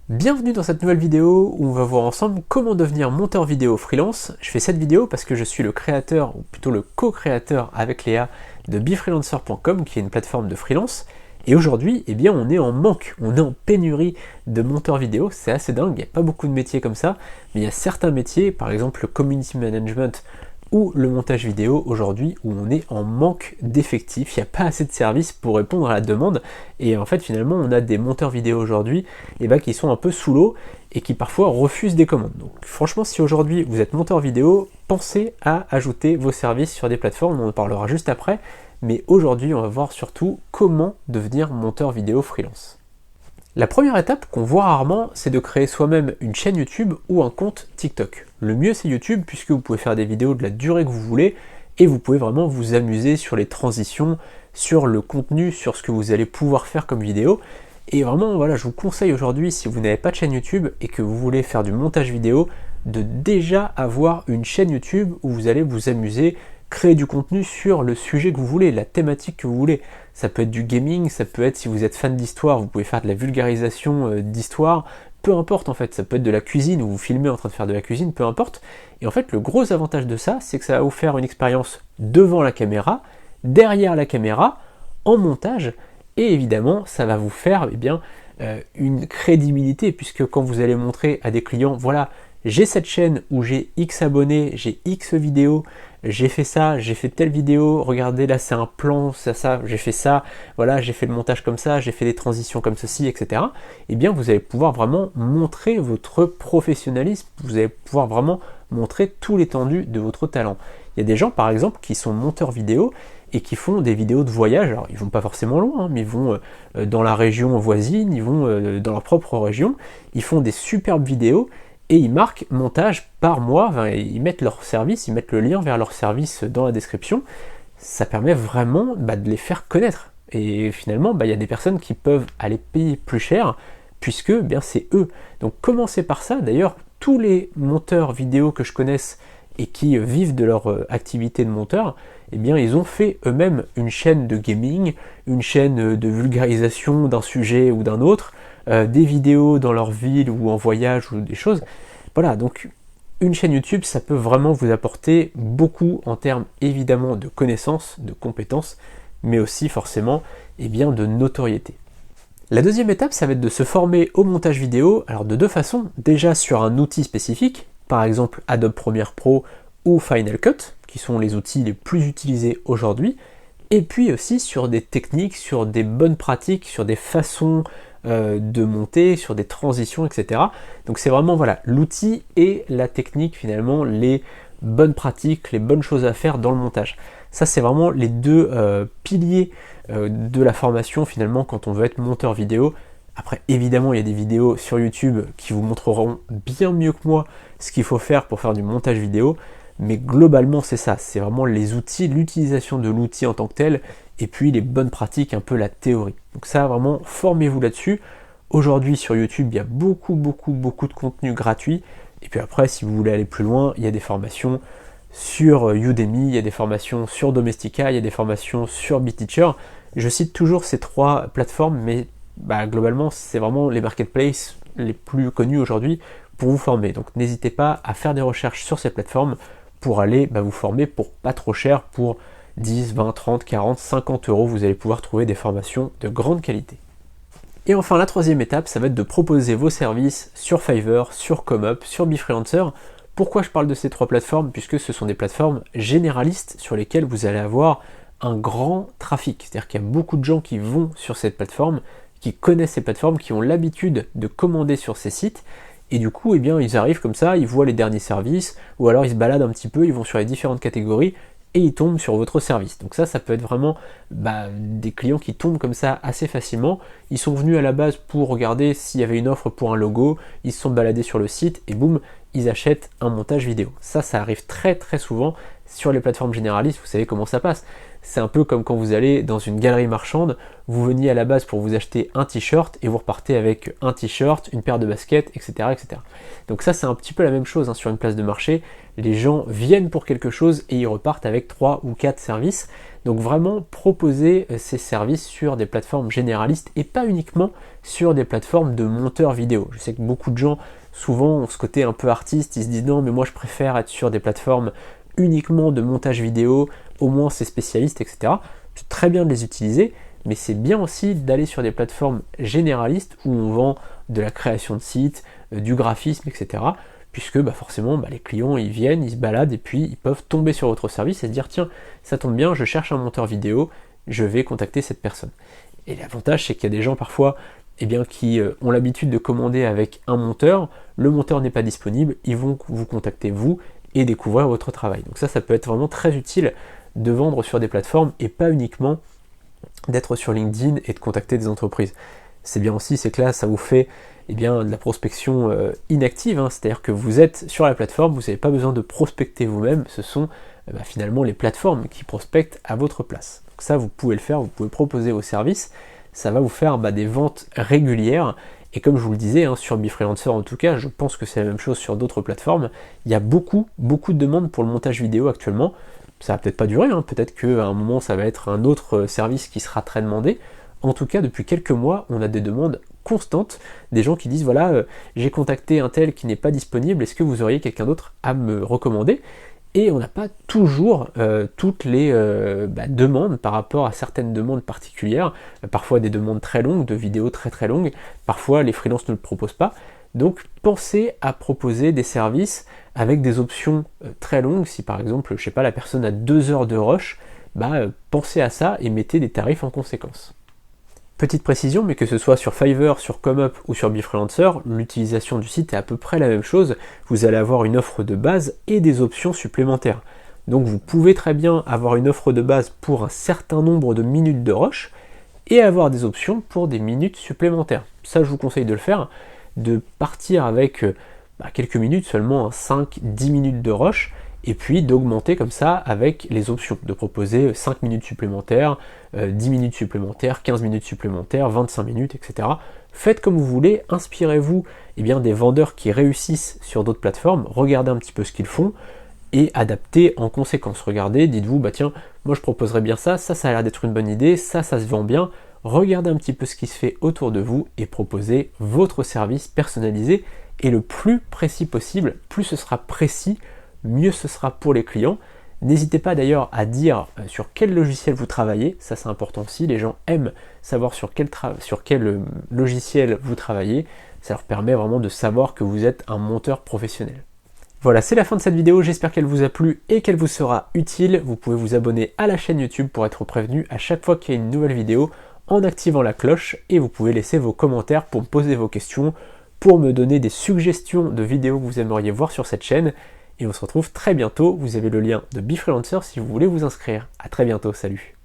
Bienvenue dans cette nouvelle vidéo où on va voir ensemble comment devenir monteur vidéo freelance. Je fais cette vidéo parce que je suis le créateur, ou plutôt le co-créateur avec Léa de befreelancer.com qui est une plateforme de freelance. Et aujourd'hui, eh bien, on est en manque, on est en pénurie de monteurs vidéo, c'est assez dingue, il n'y a pas beaucoup de métiers comme ça, mais il y a certains métiers, par exemple le community management ou le montage vidéo aujourd'hui où on est en manque d'effectifs, il n'y a pas assez de services pour répondre à la demande et en fait finalement on a des monteurs vidéo aujourd'hui qui sont un peu sous l'eau et qui parfois refusent des commandes. Donc franchement si aujourd'hui vous êtes monteur vidéo, pensez à ajouter vos services sur des plateformes, on en parlera juste après, mais aujourd'hui on va voir surtout comment devenir monteur vidéo freelance. La première étape qu'on voit rarement, c'est de créer soi-même une chaîne YouTube ou un compte TikTok. Le mieux c'est YouTube puisque vous pouvez faire des vidéos de la durée que vous voulez et vous pouvez vraiment vous amuser sur les transitions, sur le contenu, sur ce que vous allez pouvoir faire comme vidéo. Et vraiment voilà, je vous conseille aujourd'hui si vous n'avez pas de chaîne YouTube et que vous voulez faire du montage vidéo, de déjà avoir une chaîne YouTube où vous allez vous amuser, créer du contenu sur le sujet que vous voulez, la thématique que vous voulez. Ça peut être du gaming, ça peut être si vous êtes fan d'histoire, vous pouvez faire de la vulgarisation d'histoire, peu importe en fait, ça peut être de la cuisine ou vous filmez en train de faire de la cuisine, peu importe. Et en fait le gros avantage de ça, c'est que ça va vous faire une expérience devant la caméra, derrière la caméra, en montage, et évidemment ça va vous faire une crédibilité, puisque quand vous allez montrer à des clients, voilà, j'ai cette chaîne où j'ai X abonnés, j'ai X vidéos, j'ai fait ça, j'ai fait telle vidéo, regardez là c'est un plan, ça, j'ai fait ça, voilà, j'ai fait le montage comme ça, j'ai fait des transitions comme ceci, etc. Et bien vous allez pouvoir vraiment montrer votre professionnalisme, vous allez pouvoir vraiment montrer tout l'étendue de votre talent. Il y a des gens par exemple qui sont monteurs vidéo et qui font des vidéos de voyage, alors ils vont pas forcément loin, mais ils vont dans la région voisine, ils vont dans leur propre région, ils font des superbes vidéos, et ils marquent montage par mois, ils mettent leur service, ils mettent le lien vers leur service dans la description. Ça permet vraiment de les faire connaître. Et finalement, il y a des personnes qui peuvent aller payer plus cher, puisque c'est eux. Donc commencez par ça. D'ailleurs, tous les monteurs vidéo que je connaisse et qui vivent de leur activité de monteur, ils ont fait eux-mêmes une chaîne de gaming, une chaîne de vulgarisation d'un sujet ou d'un autre, des vidéos dans leur ville ou en voyage ou des choses. Voilà, donc une chaîne YouTube, ça peut vraiment vous apporter beaucoup en termes évidemment de connaissances, de compétences, mais aussi forcément de notoriété. La deuxième étape, ça va être de se former au montage vidéo, alors de deux façons. Déjà sur un outil spécifique, par exemple Adobe Premiere Pro ou Final Cut, qui sont les outils les plus utilisés aujourd'hui, et puis aussi sur des techniques, sur des bonnes pratiques, sur des façons de monter, sur des transitions, etc. Donc c'est vraiment l'outil et la technique finalement, les bonnes pratiques, les bonnes choses à faire dans le montage. Ça c'est vraiment les deux piliers de la formation finalement quand on veut être monteur vidéo. Après évidemment il y a des vidéos sur YouTube qui vous montreront bien mieux que moi ce qu'il faut faire pour faire du montage vidéo, mais globalement c'est ça, c'est vraiment les outils, l'utilisation de l'outil en tant que tel, et puis les bonnes pratiques, un peu la théorie. Donc ça vraiment, formez-vous là-dessus. Aujourd'hui sur YouTube, il y a beaucoup de contenu gratuit, et puis après si vous voulez aller plus loin, il y a des formations sur Udemy, il y a des formations sur Domestika, il y a des formations sur BeTeacher. Je cite toujours ces trois plateformes, mais globalement c'est vraiment les marketplaces les plus connus aujourd'hui pour vous former. Donc n'hésitez pas à faire des recherches sur ces plateformes pour aller vous former pour pas trop cher, pour 10, 20, 30, 40, 50 euros, vous allez pouvoir trouver des formations de grande qualité. Et enfin la troisième étape, ça va être de proposer vos services sur Fiverr, sur ComeUp, sur Befreelancer. Pourquoi je parle de ces trois plateformes? Puisque ce sont des plateformes généralistes sur lesquelles vous allez avoir un grand trafic. C'est-à-dire qu'il y a beaucoup de gens qui vont sur cette plateforme, qui connaissent ces plateformes, qui ont l'habitude de commander sur ces sites, et du coup ils arrivent comme ça, ils voient les derniers services, ou alors ils se baladent un petit peu, ils vont sur les différentes catégories, et ils tombent sur votre service. Donc ça peut être vraiment des clients qui tombent comme ça assez facilement. Ils sont venus à la base pour regarder s'il y avait une offre pour un logo, ils se sont baladés sur le site et boum, ils achètent un montage vidéo. Ça arrive très souvent sur les plateformes généralistes, vous savez comment ça passe. C'est un peu comme quand vous allez dans une galerie marchande, vous veniez à la base pour vous acheter un t-shirt et vous repartez avec un t-shirt, une paire de baskets, etc. etc. Donc ça c'est un petit peu la même chose sur une place de marché. Les gens viennent pour quelque chose et ils repartent avec 3 ou 4 services. Donc vraiment proposer ces services sur des plateformes généralistes et pas uniquement sur des plateformes de monteurs vidéo. Je sais que beaucoup de gens souvent ont ce côté un peu artiste, ils se disent non mais moi je préfère être sur des plateformes uniquement de montage vidéo, au moins c'est spécialiste, etc. C'est très bien de les utiliser, mais c'est bien aussi d'aller sur des plateformes généralistes où on vend de la création de sites, du graphisme, etc. Puisque forcément les clients ils viennent, ils se baladent et puis ils peuvent tomber sur votre service et se dire tiens, ça tombe bien, je cherche un monteur vidéo, je vais contacter cette personne. Et l'avantage c'est qu'il y a des gens parfois qui ont l'habitude de commander avec un monteur, le monteur n'est pas disponible, ils vont vous contacter vous et découvrir votre travail. Donc ça peut être vraiment très utile de vendre sur des plateformes et pas uniquement d'être sur LinkedIn et de contacter des entreprises. C'est bien aussi, c'est que là ça vous fait de la prospection inactive, c'est-à-dire que vous êtes sur la plateforme, vous n'avez pas besoin de prospecter vous-même, ce sont finalement les plateformes qui prospectent à votre place. Donc ça vous pouvez le faire, vous pouvez proposer vos services, ça va vous faire des ventes régulières. Et comme je vous le disais, sur Befreelancer en tout cas, je pense que c'est la même chose sur d'autres plateformes, il y a beaucoup de demandes pour le montage vidéo actuellement. Ça va peut-être pas durer, peut-être qu'à un moment ça va être un autre service qui sera très demandé. En tout cas, depuis quelques mois, on a des demandes constantes, des gens qui disent voilà, j'ai contacté un tel qui n'est pas disponible, est-ce que vous auriez quelqu'un d'autre à me recommander? Et on n'a pas toujours toutes les demandes par rapport à certaines demandes particulières, parfois des demandes très longues, de vidéos très très longues, parfois les freelances ne le proposent pas. Donc pensez à proposer des services avec des options très longues. Si par exemple, je sais pas, la personne a 2 heures de rush, pensez à ça et mettez des tarifs en conséquence. Petite précision, mais que ce soit sur Fiverr, sur ComeUp ou sur Befreelancer, l'utilisation du site est à peu près la même chose. Vous allez avoir une offre de base et des options supplémentaires. Donc vous pouvez très bien avoir une offre de base pour un certain nombre de minutes de rush et avoir des options pour des minutes supplémentaires. Ça, je vous conseille de le faire, de partir avec quelques minutes, seulement 5-10 minutes de rush, et puis d'augmenter comme ça avec les options, de proposer 5 minutes supplémentaires, 10 minutes supplémentaires, 15 minutes supplémentaires, 25 minutes, etc. Faites comme vous voulez, inspirez-vous des vendeurs qui réussissent sur d'autres plateformes, regardez un petit peu ce qu'ils font, et adaptez en conséquence. Regardez, dites-vous, tiens, moi je proposerais bien ça a l'air d'être une bonne idée, ça se vend bien, regardez un petit peu ce qui se fait autour de vous et proposez votre service personnalisé, et le plus précis possible, plus ce sera précis, mieux ce sera pour les clients. N'hésitez pas d'ailleurs à dire sur quel logiciel vous travaillez, ça c'est important aussi, les gens aiment savoir sur quel logiciel vous travaillez, ça leur permet vraiment de savoir que vous êtes un monteur professionnel. Voilà, c'est la fin de cette vidéo, j'espère qu'elle vous a plu et qu'elle vous sera utile. Vous pouvez vous abonner à la chaîne YouTube pour être prévenu à chaque fois qu'il y a une nouvelle vidéo en activant la cloche, et vous pouvez laisser vos commentaires pour me poser vos questions, pour me donner des suggestions de vidéos que vous aimeriez voir sur cette chaîne. Et on se retrouve très bientôt, vous avez le lien de Befreelancer si vous voulez vous inscrire. A très bientôt, salut!